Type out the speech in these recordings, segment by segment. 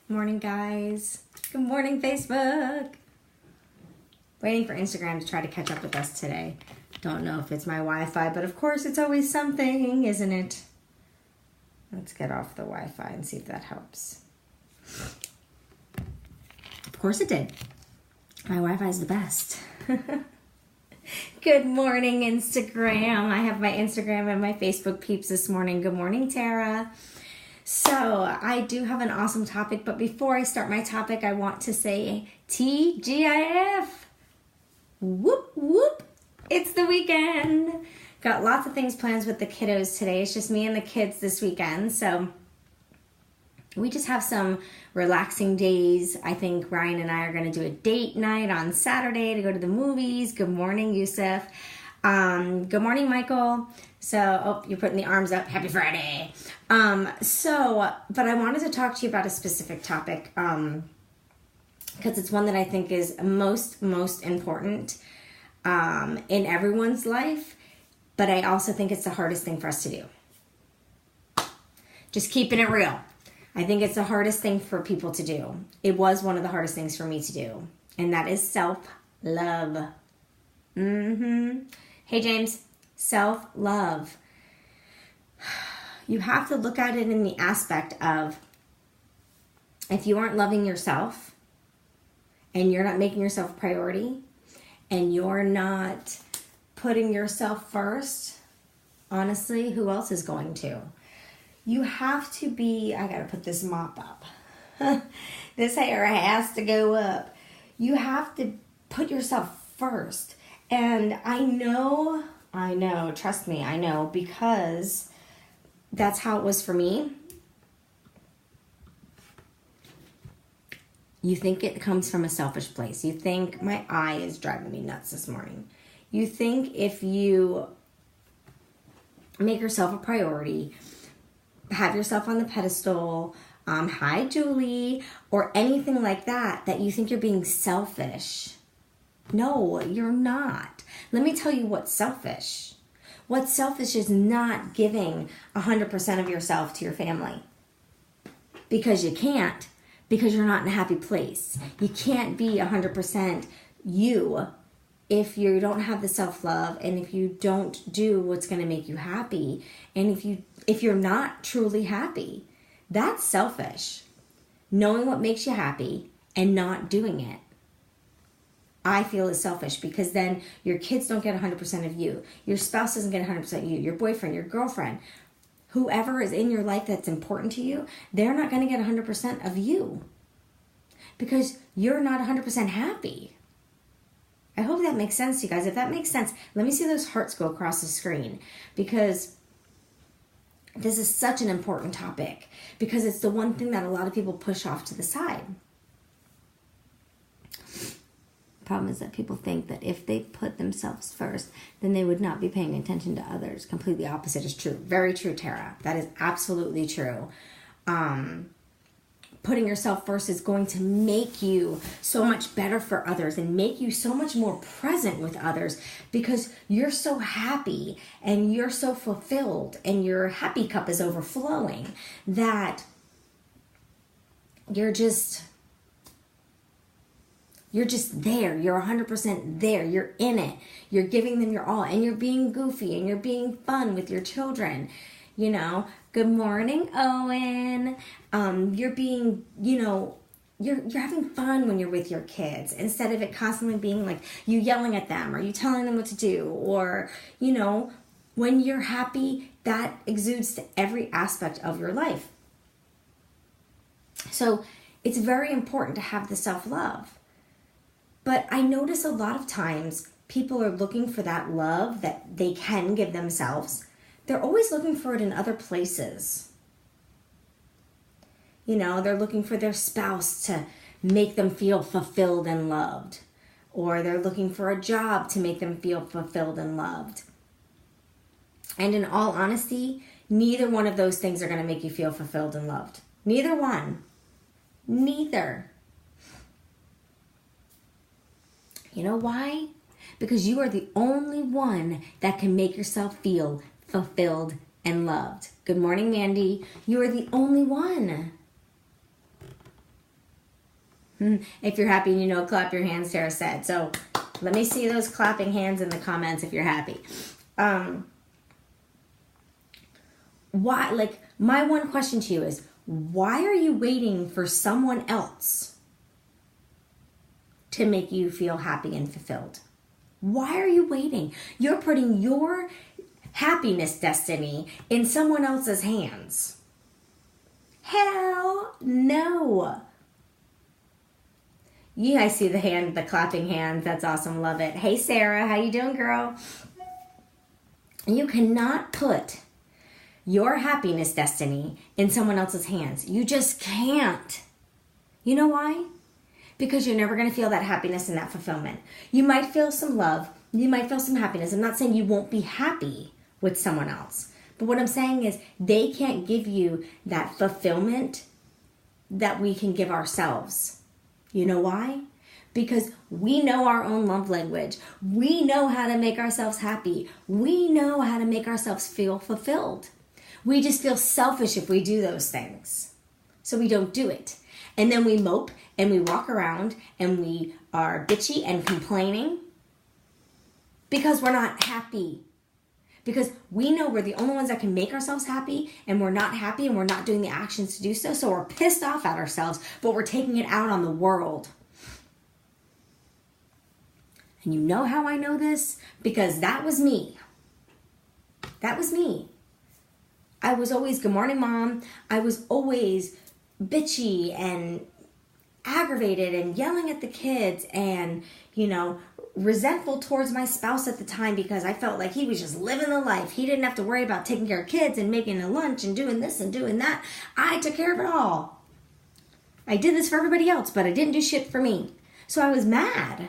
Morning, guys. Good morning, Facebook. Waiting for Instagram to try to catch up with us today. Don't know if it's my Wi-Fi, but of course it's always something, isn't it? Let's get off the Wi-Fi and see if that helps. Of course it did. My Wi-Fi is the best. Good morning, Instagram. I have my Instagram and my Facebook peeps this morning. Good morning, Tara. So I do have an awesome topic, but before I start my topic, I want to say TGIF. Whoop, whoop. It's the weekend. Got lots of things planned with the kiddos today. It's just me and the kids this weekend. So we just have some relaxing days. I think Ryan and I are going to do a date night on Saturday to go to the movies. Good morning, Yusuf. Good morning, Michael. So, you're putting the arms up. Happy Friday. But I wanted to talk to you about a specific topic because it's one that I think is most important in everyone's life, but I also think it's the hardest thing for us to do. Just keeping it real. I think it's the hardest thing for people to do. It was one of the hardest things for me to do, and that is self-love. Hey, James. Self-love. You have to look at it in the aspect of if you aren't loving yourself and you're not making yourself a priority and you're not putting yourself first, honestly, who else is going to? You have to be, I gotta put this mop up. This hair has to go up. You have to put yourself first. And I know, trust me, I know, because that's how it was for me. You think it comes from a selfish place. You think my eye is driving me nuts this morning. You think if you make yourself a priority, have yourself on the pedestal, hi Julie, or anything like that, that you think you're being selfish. No, you're not. Let me tell you what's selfish. What's selfish is not giving 100% of yourself to your family. Because you can't. Because you're not in a happy place. You can't be 100% you if you don't have the self-love and if you don't do what's going to make you happy. And if you're not truly happy. That's selfish. Knowing what makes you happy and not doing it, I feel is selfish, because then your kids don't get 100% of you. Your spouse doesn't get 100% of you. Your boyfriend, your girlfriend, whoever is in your life that's important to you, they're not going to get 100% of you because you're not 100% happy. I hope that makes sense to you guys. If that makes sense, let me see those hearts go across the screen, because this is such an important topic, because it's the one thing that a lot of people push off to the side. Problem is that people think that if they put themselves first, then they would not be paying attention to others. Completely opposite is true. Very true, Tara. That is absolutely true. Putting yourself first is going to make you so much better for others and make you so much more present with others, because you're so happy and you're so fulfilled and your happy cup is overflowing that you're just there. You're 100% there. You're in it. You're giving them your all. And you're being goofy and you're being fun with your children. You know, good morning, Owen. You're being, you're having fun when you're with your kids, instead of it constantly being like you yelling at them or you telling them what to do. Or, when you're happy, that exudes to every aspect of your life. So it's very important to have the self-love. But I notice a lot of times people are looking for that love that they can give themselves. They're always looking for it in other places. They're looking for their spouse to make them feel fulfilled and loved. Or they're looking for a job to make them feel fulfilled and loved. And in all honesty, neither one of those things are going to make you feel fulfilled and loved. Neither one. Neither. You know why? Because you are the only one that can make yourself feel fulfilled and loved. Good morning, Mandy. You are the only one. If you're happy and you know, clap your hands, Sarah said. So let me see those clapping hands in the comments if you're happy. Why, like, my one question to you is, why are you waiting for someone else to make you feel happy and fulfilled? Why are you waiting? You're putting your happiness destiny in someone else's hands. Hell no. Yeah, I see the clapping hands. That's awesome. Love it. Hey, Sarah. How you doing, girl? You cannot put your happiness destiny in someone else's hands. You just can't. You know why? Because you're never going to feel that happiness and that fulfillment. You might feel some love. You might feel some happiness. I'm not saying you won't be happy with someone else. But what I'm saying is they can't give you that fulfillment that we can give ourselves. You know why? Because we know our own love language. We know how to make ourselves happy. We know how to make ourselves feel fulfilled. We just feel selfish if we do those things. So we don't do it. And then we mope and we walk around and we are bitchy and complaining because we're not happy. Because we know we're the only ones that can make ourselves happy, and we're not happy and we're not doing the actions to do so. So we're pissed off at ourselves, but we're taking it out on the world. And you know how I know this? Because that was me. That was me. I was always, good morning, Mom. I was always bitchy and aggravated and yelling at the kids and, resentful towards my spouse at the time because I felt like he was just living the life. He didn't have to worry about taking care of kids and making a lunch and doing this and doing that. I took care of it all. I did this for everybody else, but I didn't do shit for me. So I was mad.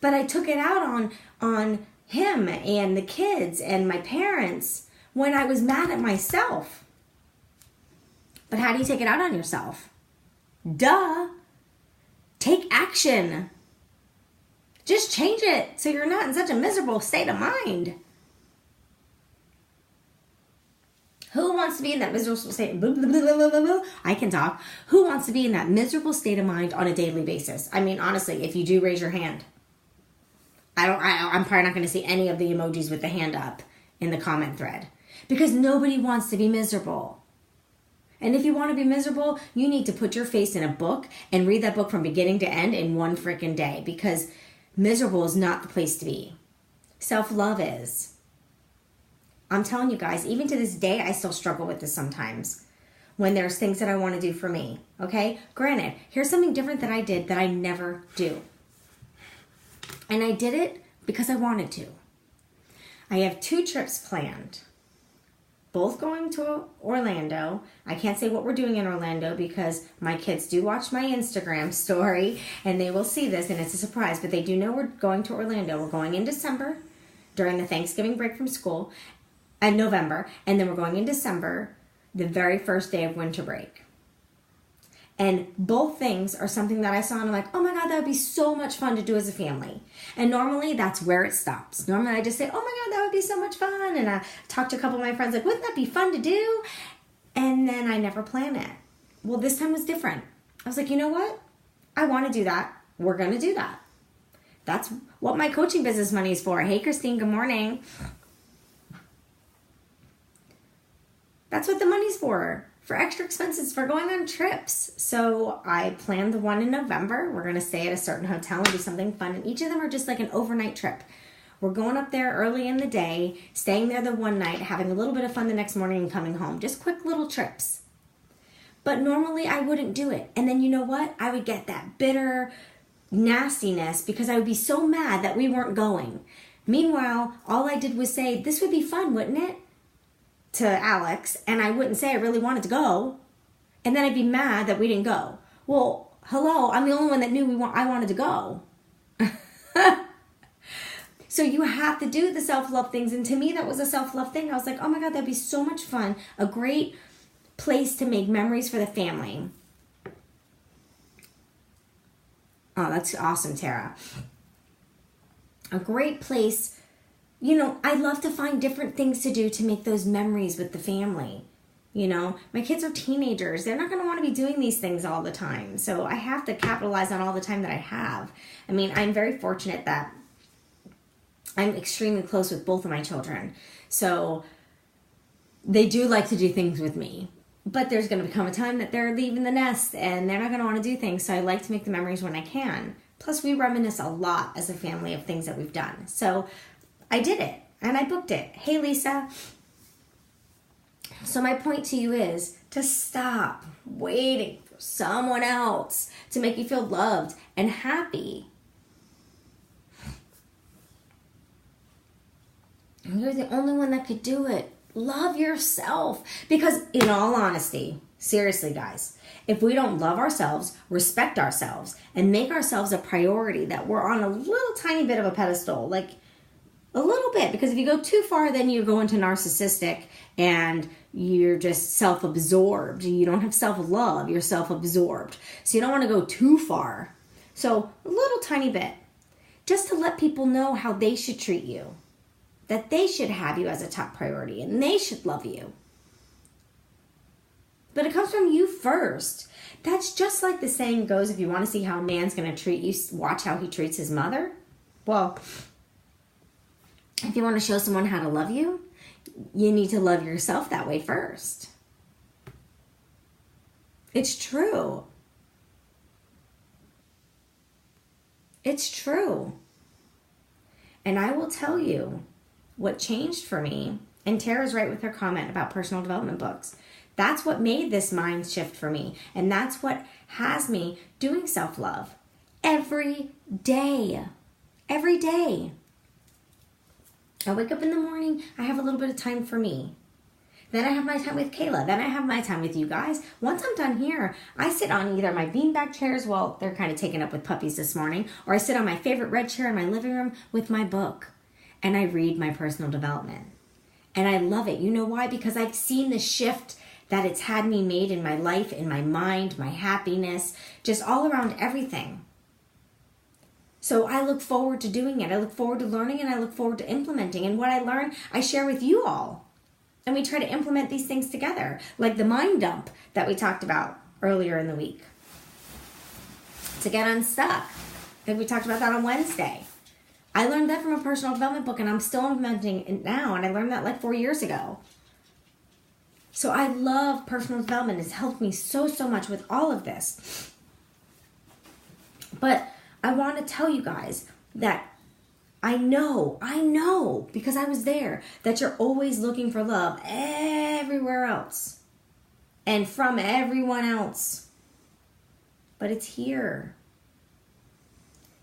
But I took it out on him and the kids and my parents when I was mad at myself. But how do you take it out on yourself? Duh. Take action. Just change it so you're not in such a miserable state of mind. Who wants to be in that miserable state? I can talk. Who wants to be in that miserable state of mind on a daily basis? I mean, honestly, if you do, raise your hand. I'm probably not going to see any of the emojis with the hand up in the comment thread because nobody wants to be miserable. And if you want to be miserable, you need to put your face in a book and read that book from beginning to end in one freaking day because miserable is not the place to be. Self-love is. I'm telling you guys, even to this day, I still struggle with this sometimes when there's things that I want to do for me. Okay? Granted, here's something different that I did that I never do. And I did it because I wanted to. I have 2 trips planned. Both going to Orlando. I can't say what we're doing in Orlando because my kids do watch my Instagram story and they will see this and it's a surprise, but they do know we're going to Orlando. We're going in December during the Thanksgiving break from school and November, and then we're going in December, the very first day of winter break. And both things are something that I saw and I'm like, oh my God, that would be so much fun to do as a family. And normally that's where it stops. Normally I just say, oh my God, that would be so much fun. And I talk to a couple of my friends like, wouldn't that be fun to do? And then I never plan it. Well, this time was different. I was like, you know what? I want to do that. We're going to do that. That's what my coaching business money is for. Hey, Christine, good morning. That's what the money's for extra expenses, for going on trips. So I planned the one in November. We're going to stay at a certain hotel and do something fun. And each of them are just like an overnight trip. We're going up there early in the day, staying there the one night, having a little bit of fun the next morning and coming home. Just quick little trips. But normally I wouldn't do it. And then you know what? I would get that bitter nastiness because I would be so mad that we weren't going. Meanwhile, all I did was say, this would be fun, wouldn't it? To Alex, and I wouldn't say I really wanted to go, and then I'd be mad that we didn't go. Well, hello, I'm the only one that knew I wanted to go. So you have to do the self-love things, and to me that was a self-love thing. I was like, oh my God, that'd be so much fun. A great place to make memories for the family. Oh, that's awesome, Tara. A great place. I love to find different things to do to make those memories with the family. You know, my kids are teenagers. They're not going to want to be doing these things all the time. So I have to capitalize on all the time that I have. I mean, I'm very fortunate that I'm extremely close with both of my children. So they do like to do things with me. But there's going to become a time that they're leaving the nest and they're not going to want to do things. So I like to make the memories when I can. Plus, we reminisce a lot as a family of things that we've done. So I did it and I booked it. Hey, Lisa. So my point to you is to stop waiting for someone else to make you feel loved and happy. You're the only one that could do it. Love yourself. Because in all honesty, seriously guys, if we don't love ourselves, respect ourselves, and make ourselves a priority, that we're on a little tiny bit of a pedestal, like a little bit, because if you go too far, then you go into narcissistic and you're just self-absorbed. You don't have self-love, you're self-absorbed. So you don't want to go too far. So a little tiny bit, just to let people know how they should treat you, that they should have you as a top priority and they should love you. But it comes from you first. That's just like the saying goes, if you want to see how a man's going to treat you, watch how he treats his mother. Well, if you want to show someone how to love you, you need to love yourself that way first. It's true. It's true. And I will tell you what changed for me, and Tara's right with her comment about personal development books. That's what made this mind shift for me. And that's what has me doing self-love every day. Every day. I wake up in the morning, I have a little bit of time for me. Then I have my time with Kayla. Then I have my time with you guys. Once I'm done here, I sit on either my beanbag chairs, well, they're kind of taken up with puppies this morning, or I sit on my favorite red chair in my living room with my book. And I read my personal development. And I love it. You know why? Because I've seen the shift that it's had me made in my life, in my mind, my happiness, just all around everything. So I look forward to doing it. I look forward to learning and I look forward to implementing. And what I learn, I share with you all. And we try to implement these things together. Like the mind dump that we talked about earlier in the week. To get unstuck. I think we talked about that on Wednesday. I learned that from a personal development book and I'm still implementing it now. And I learned that like 4 years ago. So I love personal development. It's helped me so much with all of this. But I want to tell you guys that I know, because I was there, that you're always looking for love everywhere else and from everyone else. But it's here.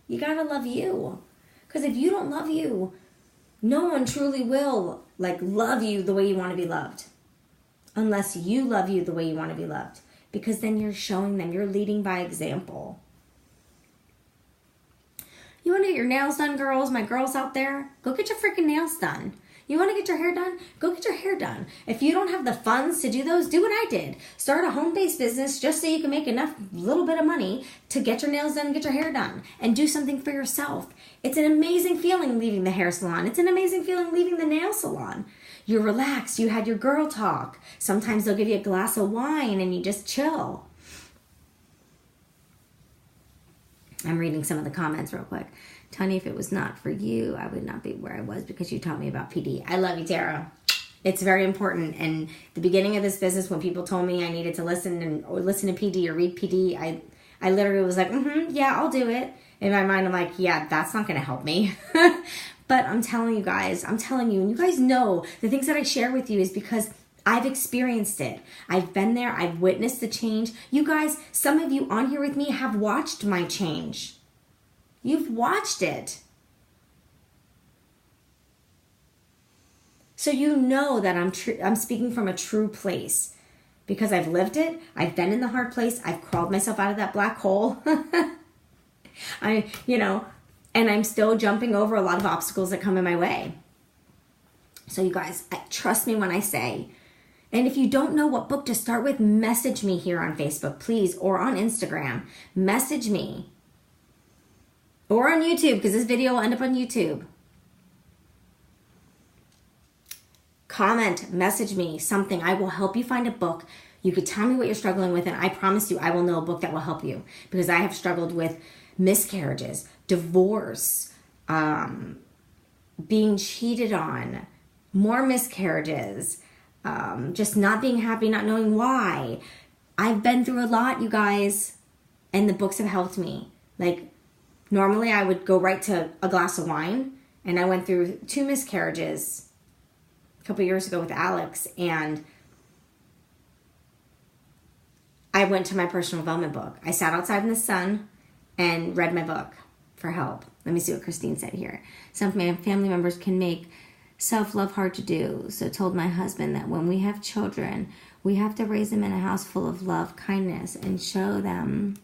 You gotta love you. Because if you don't love you, no one truly will love you the way you want to be loved. Unless you love you the way you want to be loved. Because then you're showing them, you're leading by example. You want to get your nails done, girls? My girls out there, go get your freaking nails done. You want to get your hair done? Go get your hair done. If you don't have the funds to do those, do what I did. Start a home-based business just so you can make enough little bit of money to get your nails done and get your hair done. And do something for yourself. It's an amazing feeling leaving the hair salon. It's an amazing feeling leaving the nail salon. You're relaxed. You had your girl talk. Sometimes they'll give you a glass of wine and you just chill. I'm reading some of the comments real quick. Tony, if it was not for you, I would not be where I was because you taught me about PD. I love you, Tara. It's very important. And the beginning of this business, when people told me I needed to listen to PD or read PD, I literally was like, yeah, I'll do it. In my mind, I'm like, yeah, that's not going to help me. But I'm telling you guys, and you guys know the things that I share with you is because I've experienced it. I've been there. I've witnessed the change. You guys, some of you on here with me have watched my change. You've watched it. So you know that I'm speaking from a true place because I've lived it. I've been in the hard place. I've crawled myself out of that black hole. And I'm still jumping over a lot of obstacles that come in my way. So you guys, trust me when I say, and if you don't know what book to start with, message me here on Facebook, please, or on Instagram. Message me. Or on YouTube, because this video will end up on YouTube. comment, message me something. I will help you find a book. You could tell me what you're struggling with, and I promise you I will know a book that will help you, because I have struggled with miscarriages, divorce, being cheated on, more miscarriages, just not being happy, not knowing why. I've been through a lot, you guys, and the books have helped me. Like, normally I would go right to a glass of wine, and I went through 2 miscarriages a couple years ago with Alex, and I went to my personal development book. I sat outside in the sun and read my book for help. Let me see what Christine said here. Some of my family members can make self-love hard to do, so told my husband that when we have children, we have to raise them in a house full of love, kindness, and show them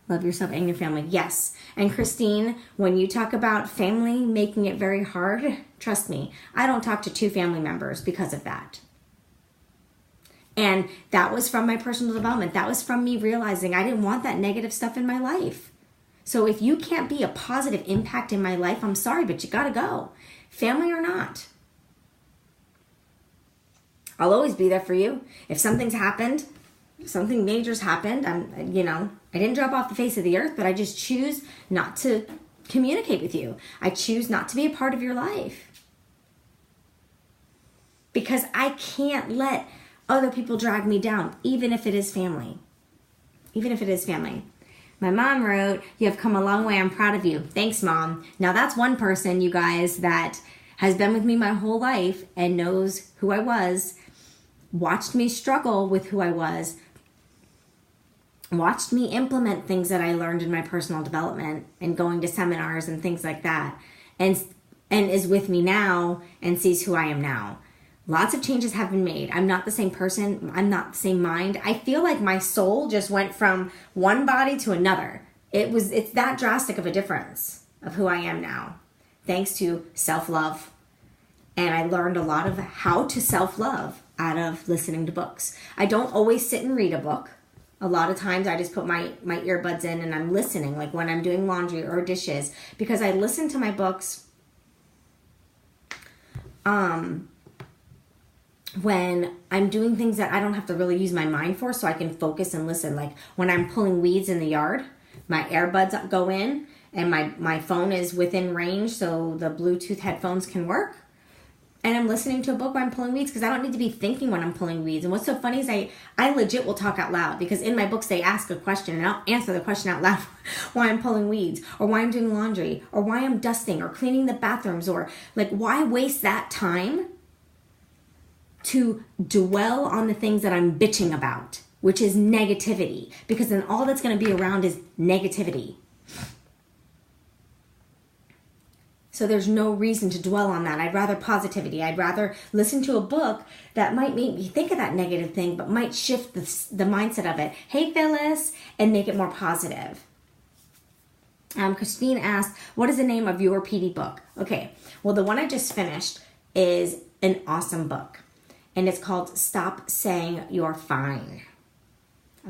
love yourself and your family. Yes. And Christine, when you talk about family making it very hard, trust me, I don't talk to 2 family members because of that. And that was from my personal development. That was from me realizing I didn't want that negative stuff in my life. So if you can't be a positive impact in my life, I'm sorry, but you gotta go. Family or not. I'll always be there for you. If something's happened, something major's happened, I didn't drop off the face of the earth, but I just choose not to communicate with you. I choose not to be a part of your life. Because I can't let other people drag me down, even if it is family. Even if it is family. My mom wrote, "You have come a long way. I'm proud of you." Thanks, Mom. Now that's one person, you guys, that has been with me my whole life and knows who I was, watched me struggle with who I was, watched me implement things that I learned in my personal development and going to seminars and things like that, and is with me now and sees who I am now. Lots of changes have been made. I'm not the same person. I'm not the same mind. I feel like my soul just went from one body to another. It's that drastic of a difference of who I am now, thanks to self-love. And I learned a lot of how to self-love out of listening to books. I don't always sit and read a book. A lot of times I just put my earbuds in and I'm listening, like when I'm doing laundry or dishes, because I listen to my books when I'm doing things that I don't have to really use my mind for, so I can focus and listen. Like when I'm pulling weeds in the yard, my earbuds go in and my phone is within range so the Bluetooth headphones can work. And I'm listening to a book while I'm pulling weeds because I don't need to be thinking when I'm pulling weeds. And what's so funny is I legit will talk out loud, because in my books they ask a question and I'll answer the question out loud why I'm pulling weeds, or why I'm doing laundry, or why I'm dusting or cleaning the bathrooms, or like why waste that time to dwell on the things that I'm bitching about, which is negativity, because then all that's going to be around is negativity. So there's no reason to dwell on that. I'd rather positivity. I'd rather listen to a book that might make me think of that negative thing, but might shift the mindset of it. Hey, Phyllis, and make it more positive. Christine asked, what is the name of your PD book? Okay, well, the one I just finished is an awesome book, and it's called Stop Saying You're Fine.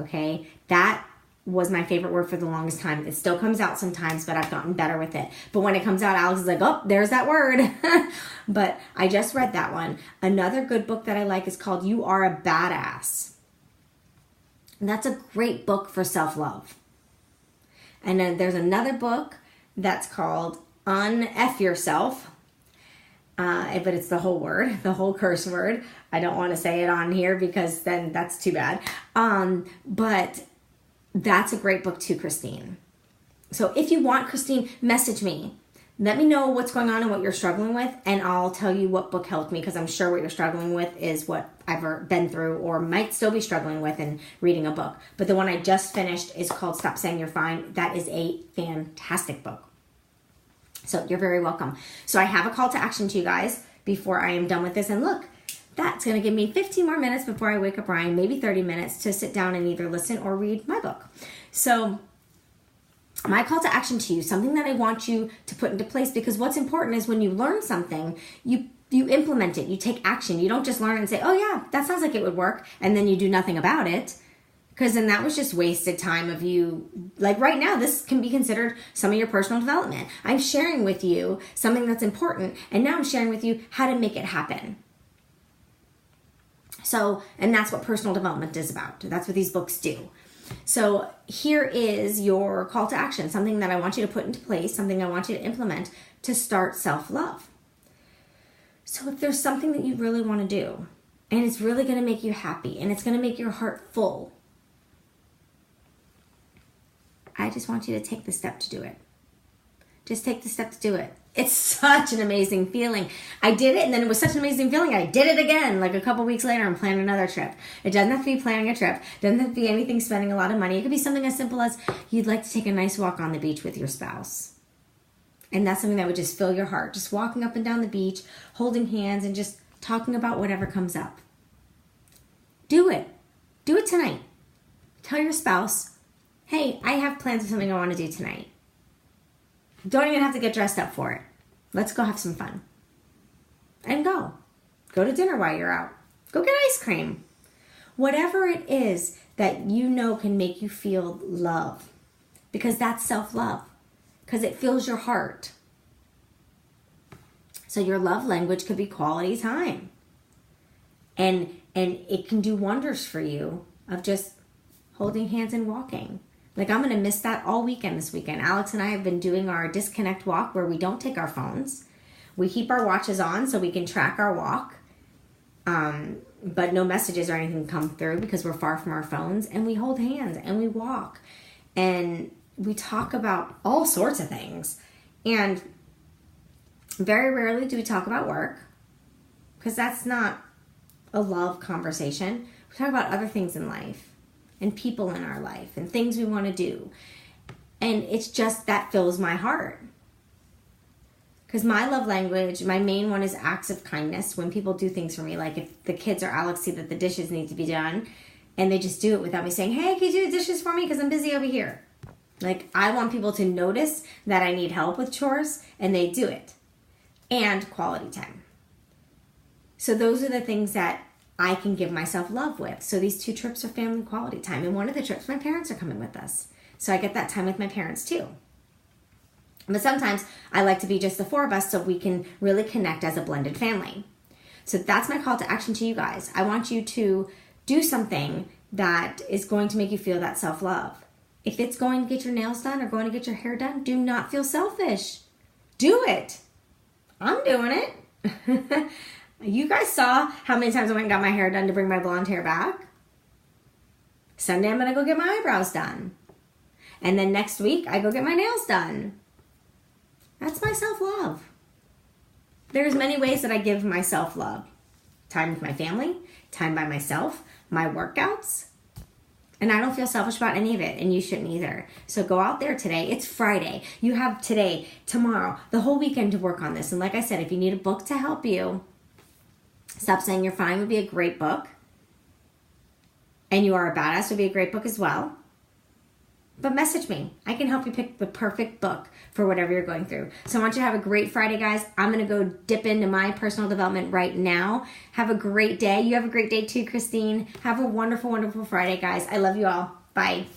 Okay, that was my favorite word for the longest time. It still comes out sometimes, but I've gotten better with it. But when it comes out, Alex is like, oh, there's that word. But I just read that one. Another good book that I like is called You Are a Badass. And that's a great book for self-love. And then there's another book that's called Un-F Yourself. But it's the whole word, the whole curse word. I don't want to say it on here because then that's too bad. But that's a great book too, Christine. So if you want, Christine, message me. Let me know what's going on and what you're struggling with, and I'll tell you what book helped me, because I'm sure what you're struggling with is what I've been through or might still be struggling with in reading a book. But the one I just finished is called Stop Saying You're Fine. That is a fantastic book. So you're very welcome. So I have a call to action to you guys before I am done with this. And look, that's going to give me 15 more minutes before I wake up Ryan, maybe 30 minutes to sit down and either listen or read my book. So my call to action to you, something that I want you to put into place, because what's important is when you learn something, you implement it, you take action. You don't just learn it and say, oh yeah, that sounds like it would work, and then you do nothing about it. Because then that was just wasted time of you. Like right now, this can be considered some of your personal development. I'm sharing with you something that's important, and now I'm sharing with you how to make it happen. So, and that's what personal development is about. That's what these books do. So here is your call to action, something that I want you to put into place, something I want you to implement to start self-love. So if there's something that you really want to do, and it's really going to make you happy, and it's going to make your heart full, I just want you to take the step to do it. Just take the step to do it. It's such an amazing feeling. I did it, and then it was such an amazing feeling. I did it again, like a couple weeks later, and planned another trip. It doesn't have to be planning a trip. It doesn't have to be anything spending a lot of money. It could be something as simple as you'd like to take a nice walk on the beach with your spouse. And that's something that would just fill your heart. Just walking up and down the beach, holding hands, and just talking about whatever comes up. Do it. Do it tonight. Tell your spouse, hey, I have plans of something I want to do tonight. Don't even have to get dressed up for it. Let's go have some fun. And go. Go to dinner while you're out. Go get ice cream. Whatever it is that you know can make you feel love. Because that's self-love. Because it fills your heart. So your love language could be quality time. And it can do wonders for you of just holding hands and walking. Like, I'm going to miss that all weekend this weekend. Alex and I have been doing our disconnect walk where we don't take our phones. We keep our watches on so we can track our walk. But no messages or anything come through because we're far from our phones. And we hold hands and we walk. And we talk about all sorts of things. And very rarely do we talk about work. Because that's not a love conversation. We talk about other things in life. And people in our life and things we want to do. And it's just that fills my heart. Because my love language, my main one is acts of kindness. When people do things for me, like if the kids or Alex see that the dishes need to be done and they just do it without me saying, hey, can you do the dishes for me because I'm busy over here? Like, I want people to notice that I need help with chores and they do it. And quality time. So those are the things that I can give myself love with. So these 2 trips are family quality time. And one of the trips, my parents are coming with us. So I get that time with my parents too. But sometimes I like to be just the 4 of us so we can really connect as a blended family. So that's my call to action to you guys. I want you to do something that is going to make you feel that self-love. If it's going to get your nails done or going to get your hair done, do not feel selfish. Do it. I'm doing it. You guys saw how many times I went and got my hair done to bring my blonde hair back. Sunday, I'm going to go get my eyebrows done. And then next week, I go get my nails done. That's my self-love. There's many ways that I give myself love. Time with my family, time by myself, my workouts. And I don't feel selfish about any of it, and you shouldn't either. So go out there today. It's Friday. You have today, tomorrow, the whole weekend to work on this. And like I said, if you need a book to help you, Stop Saying You're Fine would be a great book. And You Are a Badass would be a great book as well. But message me. I can help you pick the perfect book for whatever you're going through. So I want you to have a great Friday, guys. I'm going to go dip into my personal development right now. Have a great day. You have a great day too, Christine. Have a wonderful, wonderful Friday, guys. I love you all. Bye.